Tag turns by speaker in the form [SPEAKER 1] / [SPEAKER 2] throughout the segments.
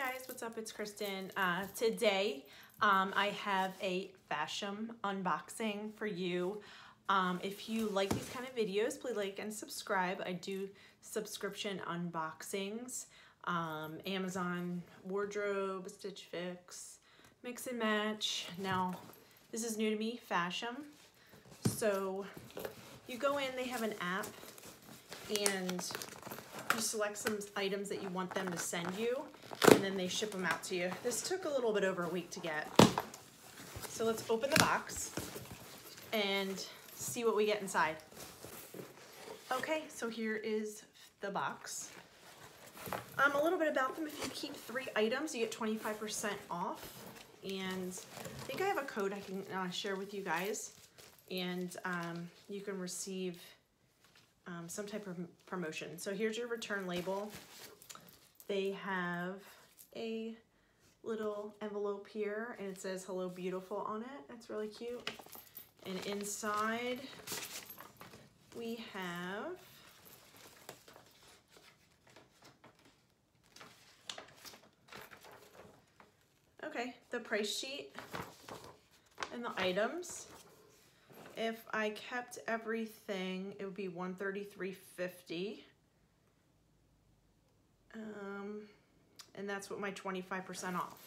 [SPEAKER 1] guys, what's up? It's Kristen. Today I have a FASHOM unboxing for you. If you like these kind of videos, please like and subscribe. I do subscription unboxings, Amazon wardrobe, Stitch Fix, mix and match. Now this is new to me, FASHOM. So you go in, they have an app, and you select some items that you want them to send you, and then they ship them out to you. This took a little bit over a week to get. So let's open the box and see what we get inside. Okay, so here is the box. A little bit about them. If you keep 3 items, you get 25% off. And I think I have a code I can share with you guys. And you can receive some type of promotion. So here's your return label. They have a little envelope here, and it says "Hello Beautiful" on it. That's really cute. And inside we have the price sheet and the items. If I kept everything, it would be $133.50. And that's what my 25% off.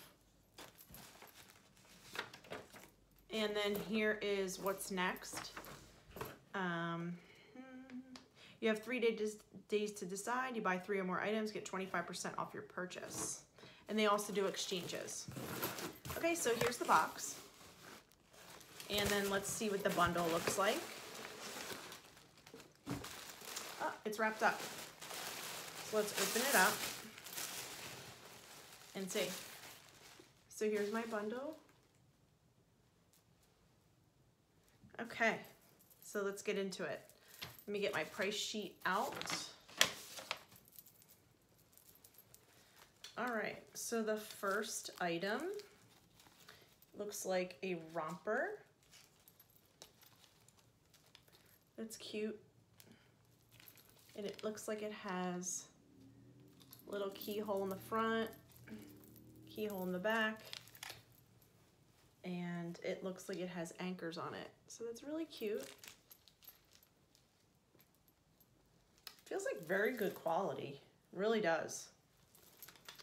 [SPEAKER 1] And then here is what's next. You have 3 days to decide. You buy 3 or more items, get 25% off your purchase. And they also do exchanges. Okay, so here's the box. And then let's see what the bundle looks like. Oh, it's wrapped up. So let's open it up and see. So here's my bundle. Okay, so let's get into it. Let me get my price sheet out. All right, so the first item looks like a romper. That's cute. And it looks like it has a little keyhole in the front, keyhole in the back, and it looks like it has anchors on it. So that's really cute. Feels like very good quality, really does.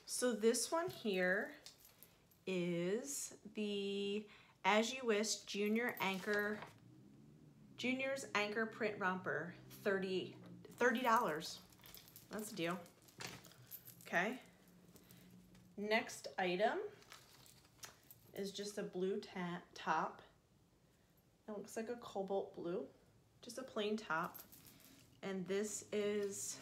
[SPEAKER 1] So this one here is the As You Wish Junior's Anchor Print Romper, $30. That's a deal. Okay. Next item is just a blue top. It looks like a cobalt blue, just a plain top. And this is,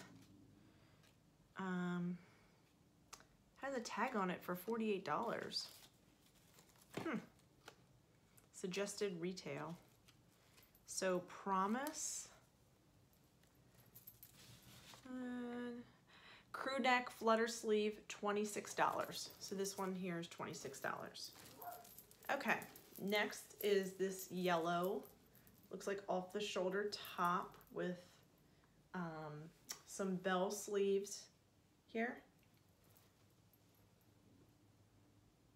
[SPEAKER 1] has a tag on it for $48. Suggested retail. So Promise. Crew neck flutter sleeve, $26. So this one here is $26. Okay, next is this yellow, looks like off the shoulder top with some bell sleeves here.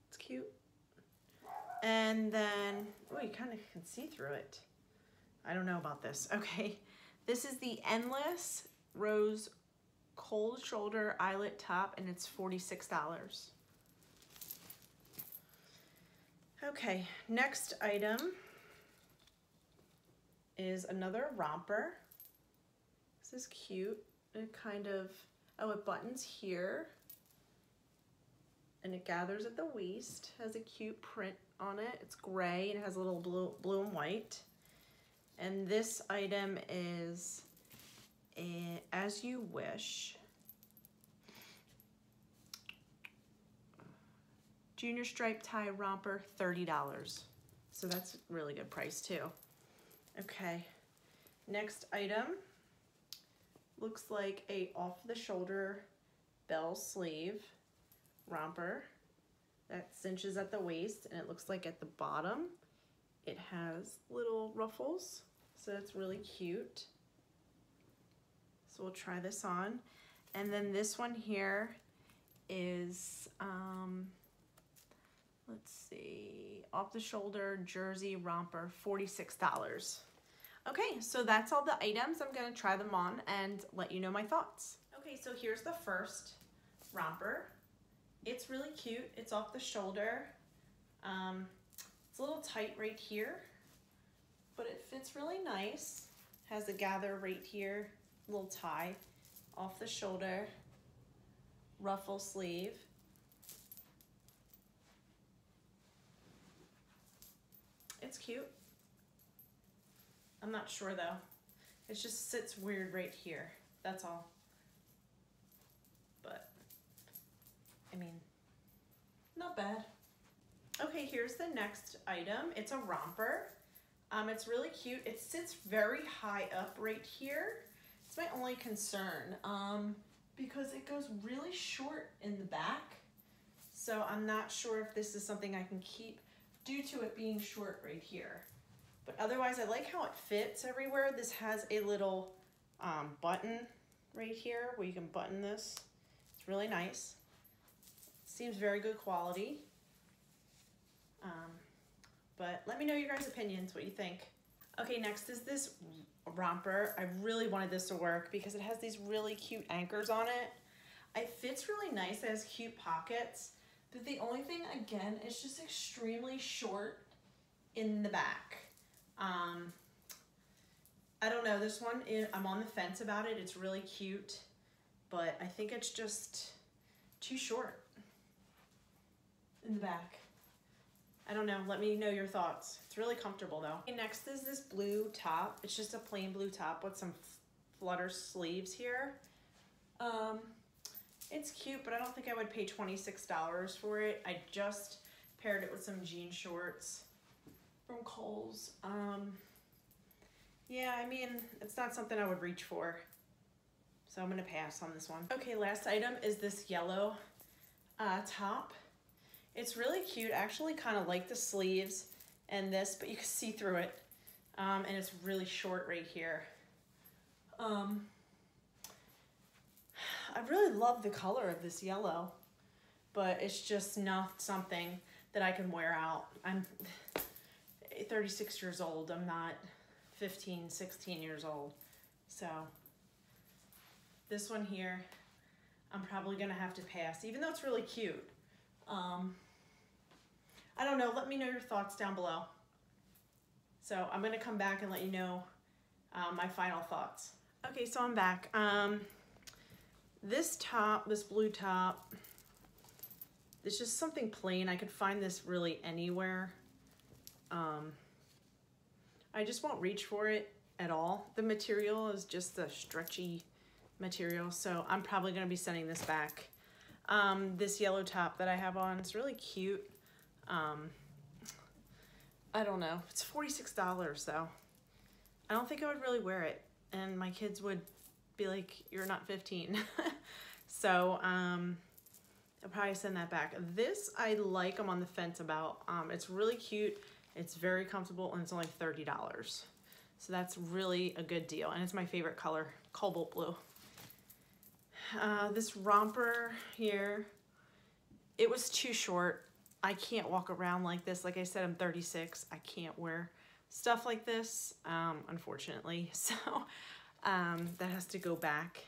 [SPEAKER 1] It's cute. And then, oh, you kind of can see through it. I don't know about this. Okay, this is the Endless Rose Cold Shoulder Eyelet top, and it's $46. Okay, next item is another romper. This is cute. It kind of, oh, it buttons here, and it gathers at the waist. Has a cute print on it. It's gray and it has a little blue and white. And this item is a As You Wish Junior Stripe Tie Romper, $30. So that's a really good price too. Okay, next item looks like a off-the-shoulder bell sleeve romper that cinches at the waist, and it looks like at the bottom it has little ruffles, so that's really cute. So we'll try this on. And then this one here is, let's see, off the shoulder jersey romper, $46. Okay, so that's all the items. I'm gonna try them on and let you know my thoughts. Okay, so here's the first romper. It's really cute. It's off the shoulder. It's a little tight right here, but it fits really nice. Has a gather right here, little tie, off the shoulder, ruffle sleeve. It's cute. I'm not sure though. It just sits weird right here. That's all. But, I mean, not bad. Okay, here's the next item. It's a romper. It's really cute. It sits very high up right here. It's my only concern because it goes really short in the back. So I'm not sure if this is something I can keep due to it being short right here. But otherwise, I like how it fits everywhere. This has a little button right here where you can button this. It's really nice. Seems very good quality. But let me know your guys' opinions, what you think. Okay, next is this romper. I really wanted this to work because it has these really cute anchors on it. It fits really nice. It has cute pockets. But the only thing, again, is just extremely short in the back. I don't know, this one, I'm on the fence about it. It's really cute, but I think it's just too short in the back. I don't know, let me know your thoughts. It's really comfortable though. Okay, next is this blue top. It's just a plain blue top with some flutter sleeves here. It's cute, but I don't think I would pay $26 for it. I just paired it with some jean shorts from Kohl's. Yeah, I mean, it's not something I would reach for. So I'm gonna pass on this one. Okay, last item is this yellow top. It's really cute. I actually kind of like the sleeves and this, but you can see through it. And it's really short right here. I really love the color of this yellow, but it's just not something that I can wear out. I'm 36 years old. I'm not 15, 16 years old. So this one here, I'm probably gonna have to pass, even though it's really cute. I don't know, let me know your thoughts down below. So I'm gonna come back and let you know my final thoughts. Okay, so I'm back. This top, this blue top, it's just something plain. I could find this really anywhere. I just won't reach for it at all. The material is just a stretchy material, so I'm probably gonna be sending this back. This yellow top that I have on is really cute. I don't know, it's $46 though. I don't think I would really wear it, and my kids would be like, you're not 15. So I'll probably send that back. This I like, I'm on the fence about. It's really cute, it's very comfortable, and it's only $30. So that's really a good deal, and it's my favorite color, cobalt blue. This romper here, it was too short. I can't walk around like this. Like I said, I'm 36. I can't wear stuff like this, unfortunately. So that has to go back.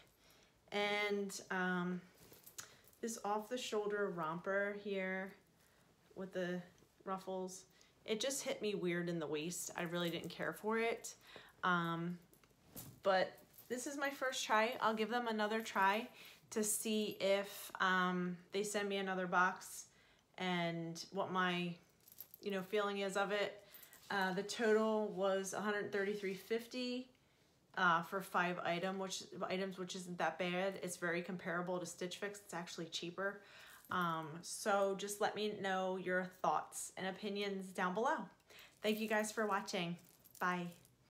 [SPEAKER 1] And this off the shoulder romper here with the ruffles, it just hit me weird in the waist. I really didn't care for it. But this is my first try. I'll give them another try to see if they send me another box and what my feeling is of it. The total was $133.50 for 5 items, which isn't that bad. It's very comparable to Stitch Fix. It's actually cheaper. So just let me know your thoughts and opinions down below. Thank you guys for watching. Bye.